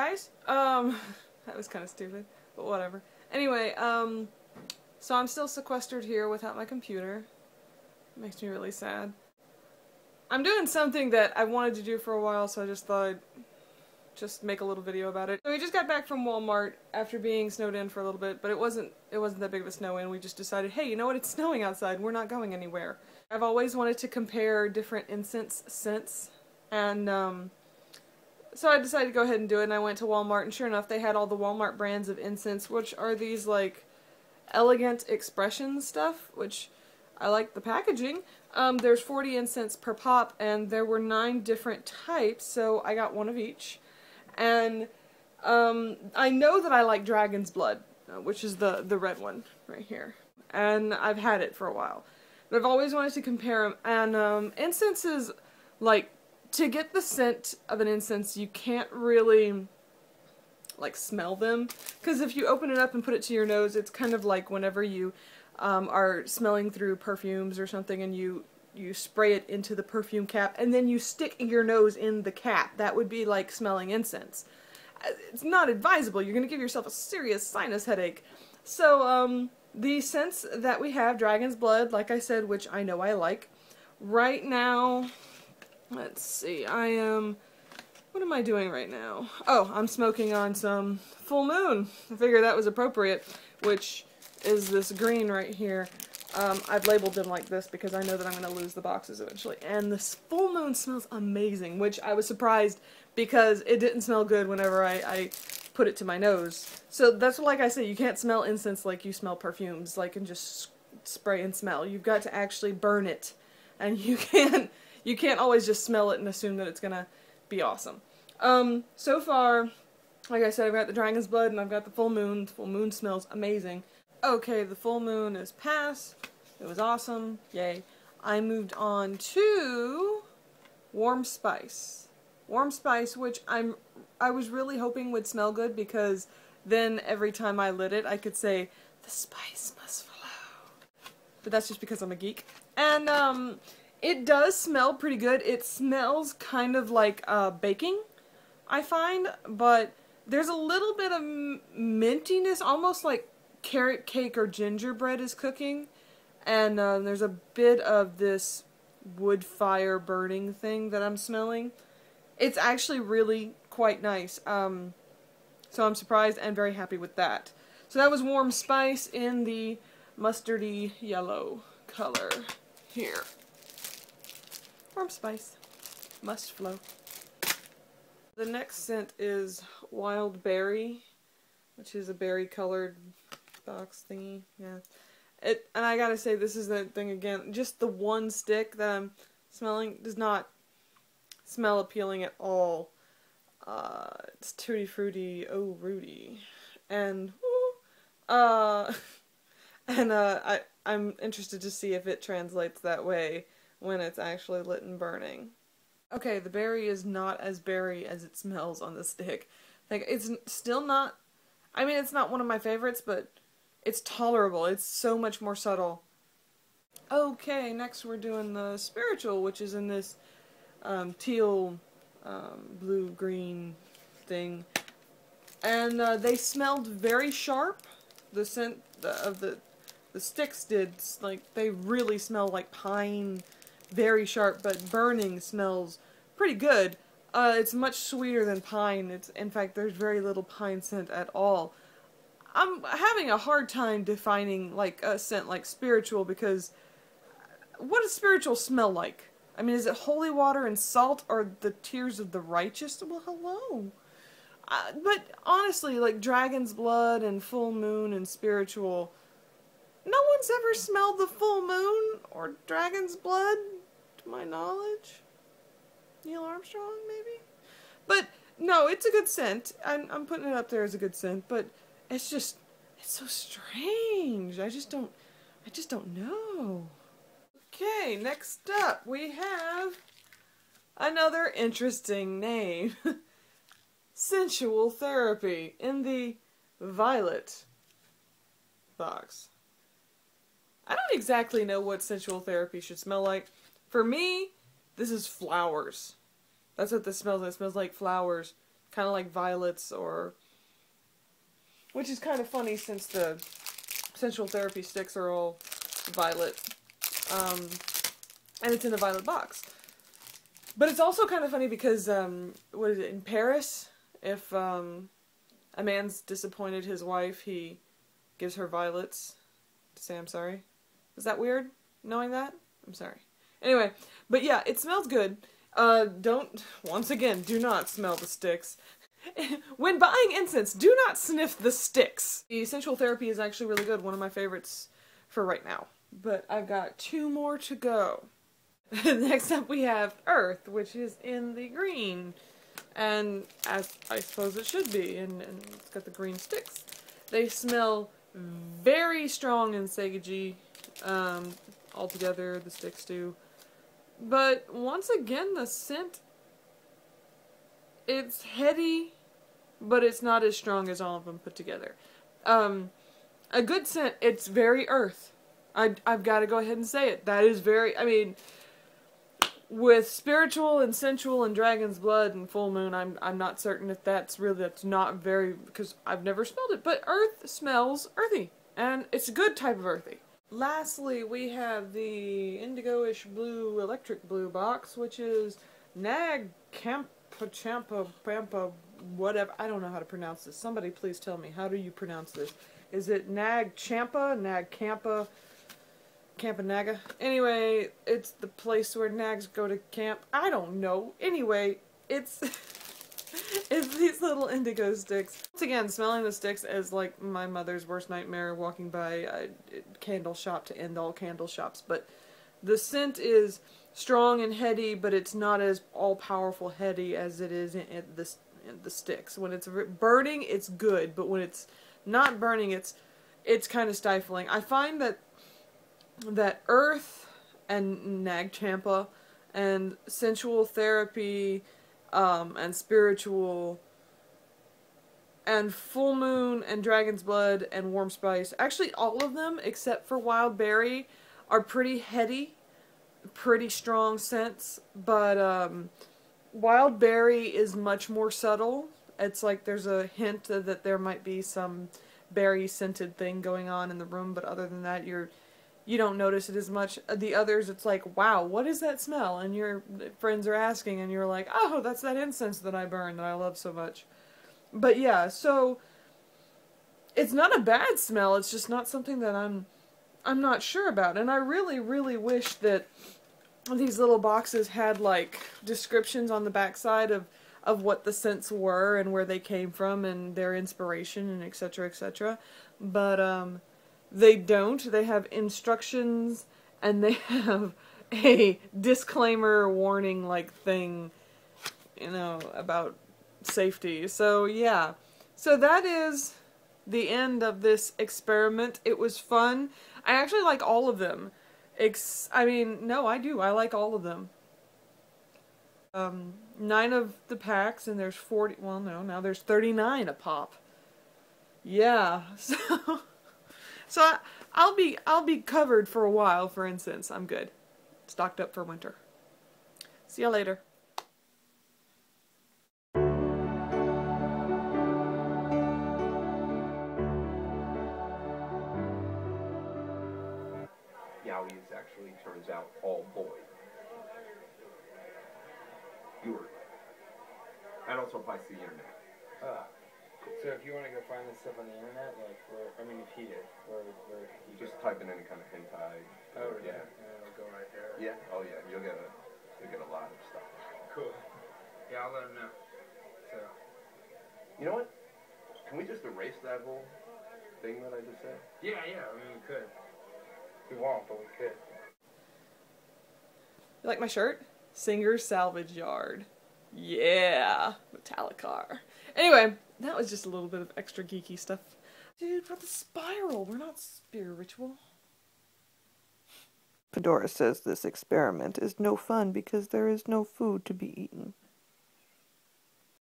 guys. That was kind of stupid, but whatever. Anyway, so I'm still sequestered here without my computer. It makes me really sad. I'm doing something that I wanted to do for a while, so I just thought I'd just make a little video about it. So we just got back from Walmart after being snowed in for a little bit, but it wasn't that big of a snow in. We just decided, hey, you know what? It's snowing outside. We're not going anywhere. I've always wanted to compare different incense scents, and so I decided to go ahead and do it, and I went to Walmart, and sure enough, they had all the Walmart brands of incense, which are these, like, elegant expression stuff, which I like the packaging. There's 40 incense per pop, and there were 9 different types, so I got one of each. And I know that I like Dragon's Blood, which is the red one right here, and I've had it for a while. But I've always wanted to compare them, and incenses, like, to get the scent of an incense, you can't really, like, smell them, because if you open it up and put it to your nose, it's kind of like whenever you are smelling through perfumes or something, and you spray it into the perfume cap, and then you stick your nose in the cap. That would be like smelling incense. It's not advisable. You're going to give yourself a serious sinus headache. So, the scents that we have, Dragon's Blood, like I said, which I know I like. Right now, let's see, what am I doing right now? Oh, I'm smoking on some Full Moon. I figured that was appropriate, which is this green right here. I've labeled them like this because I know that I'm going to lose the boxes eventually. And this Full Moon smells amazing, which I was surprised because it didn't smell good whenever I put it to my nose. So that's like I said, you can't smell incense like you smell perfumes, like and just spray and smell. You've got to actually burn it. And you can't always just smell it and assume that it's going to be awesome. So far, like I said, I've got the Dragon's Blood and I've got the Full Moon. The Full Moon smells amazing. Okay, the Full Moon is passed. It was awesome. Yay. I moved on to Warm Spice. Warm Spice, which I was really hoping would smell good, because then every time I lit it, I could say, the spice must flow. But that's just because I'm a geek. And, it does smell pretty good. It smells kind of like baking, I find, but there's a little bit of mintiness, almost like carrot cake or gingerbread is cooking, and there's a bit of this wood fire burning thing that I'm smelling. It's actually really quite nice, so I'm surprised and very happy with that. So that was Warm Spice in the mustardy yellow color here. Warm Spice. Must flow. The next scent is Wild Berry, which is a berry-colored box thingy. Yeah. And I gotta say, this is the thing again. Just the one stick that I'm smelling does not smell appealing at all. It's Tutti Frutti, oh Rudy. And, I'm interested to see if it translates that way when it's actually lit and burning. Okay, the berry is not as berry as it smells on the stick. Like, it's still not, I mean, it's not one of my favorites, but it's tolerable. It's so much more subtle. Okay, next we're doing the Spiritual, which is in this teal, blue-green thing. And they smelled very sharp. The scent of the sticks did, like, they really smell like pine, very sharp, but burning smells pretty good. It's much sweeter than pine. In fact, there's very little pine scent at all. I'm having a hard time defining, like, a scent like Spiritual, because what does Spiritual smell like? I mean, is it holy water and salt, or the tears of the righteous? Well, hello. But honestly, like, Dragon's Blood and Full Moon and Spiritual, no one's ever smelled the Full Moon or Dragon's Blood, to my knowledge. Neil Armstrong, maybe? But, no, it's a good scent. I'm putting it up there as a good scent, but it's just, it's so strange. I just don't know. Okay, next up we have another interesting name. Sensual Therapy in the violet box. I don't exactly know what Sensual Therapy should smell like. For me, this is flowers. That's what this smells like. It smells like flowers. kind of like violets, or, which is kind of funny since the sensual therapy sticks are all violet, and it's in a violet box. But it's also kind of funny because, what is it, in Paris, if a man's disappointed his wife, he gives her violets to say I'm sorry. Is that weird, knowing that? I'm sorry. Anyway, but yeah, it smells good. Once again, do not smell the sticks. When buying incense, do not sniff the sticks. The sensual therapy is actually really good, one of my favorites for right now. But I've got 2 more to go. Next up we have Earth, which is in the green. And as I suppose it should be, and it's got the green sticks. They smell very strong and sagey, altogether, the sticks do. But once again, the scent, it's heady, but it's not as strong as all of them put together. A good scent, it's very earth. I've got to go ahead and say it. That is very, I mean, with spiritual and sensual and dragon's blood and full moon, I'm not certain if that's not very, because I've never smelled it, but earth smells earthy, and it's a good type of earthy. Lastly, we have the indigo-ish blue, electric blue box, which is Nag Champa Champa Pampa, whatever. I don't know how to pronounce this. Somebody please tell me. How do you pronounce this? Is it Nag Champa? Nag Campa? Campanaga? Anyway, it's the place where nags go to camp. I don't know. Anyway, it's it's these little indigo sticks. Once again, smelling the sticks is like my mother's worst nightmare, walking by a candle shop to end all candle shops. But the scent is strong and heady, but it's not as all-powerful heady as it is in the sticks. When it's burning, it's good, but when it's not burning, it's kind of stifling. I find that Earth and Nag Champa and sensual therapy and spiritual and full moon and dragon's blood and warm spice, actually all of them except for wild berry are pretty heady, pretty strong scents, but wild berry is much more subtle. It's like there's a hint that there might be some berry scented thing going on in the room, but other than that you don't notice it as much. The others, it's like, wow, what is that smell? And your friends are asking, and you're like, oh, that's that incense that I burn that I love so much. But yeah, so it's not a bad smell. It's just not something that I'm not sure about. And I really, really wish that these little boxes had like descriptions on the backside of what the scents were and where they came from and their inspiration and etc. etc. But they don't. They have instructions and they have a disclaimer warning like thing, you know, about safety. So yeah. So that is the end of this experiment. It was fun. I actually like all of them. I mean, no, I do. I like all of them. 9 of the packs, and there's 40, well no, now there's 39 a pop. Yeah, so I'll be covered for a while for incense. I'm good. Stocked up for winter. See ya later. Yowie actually turns out all boy. And also applies to the internet. So if you want to go find this stuff on the internet, like, where, I mean, if he did, where he just type in any kind of hentai. Oh, yeah. And it'll go right there. Yeah. Oh, yeah. You'll get a lot of stuff. Cool. Yeah, I'll let him know. So. You know what? Can we just erase that whole thing that I just said? Yeah. I mean, we could. We won't, but we could. You like my shirt? Singer's Salvage Yard. Yeah, Metallicar. Anyway, that was just a little bit of extra geeky stuff. Dude, for the spiral, we're not spiritual. Fedora says this experiment is no fun because there is no food to be eaten.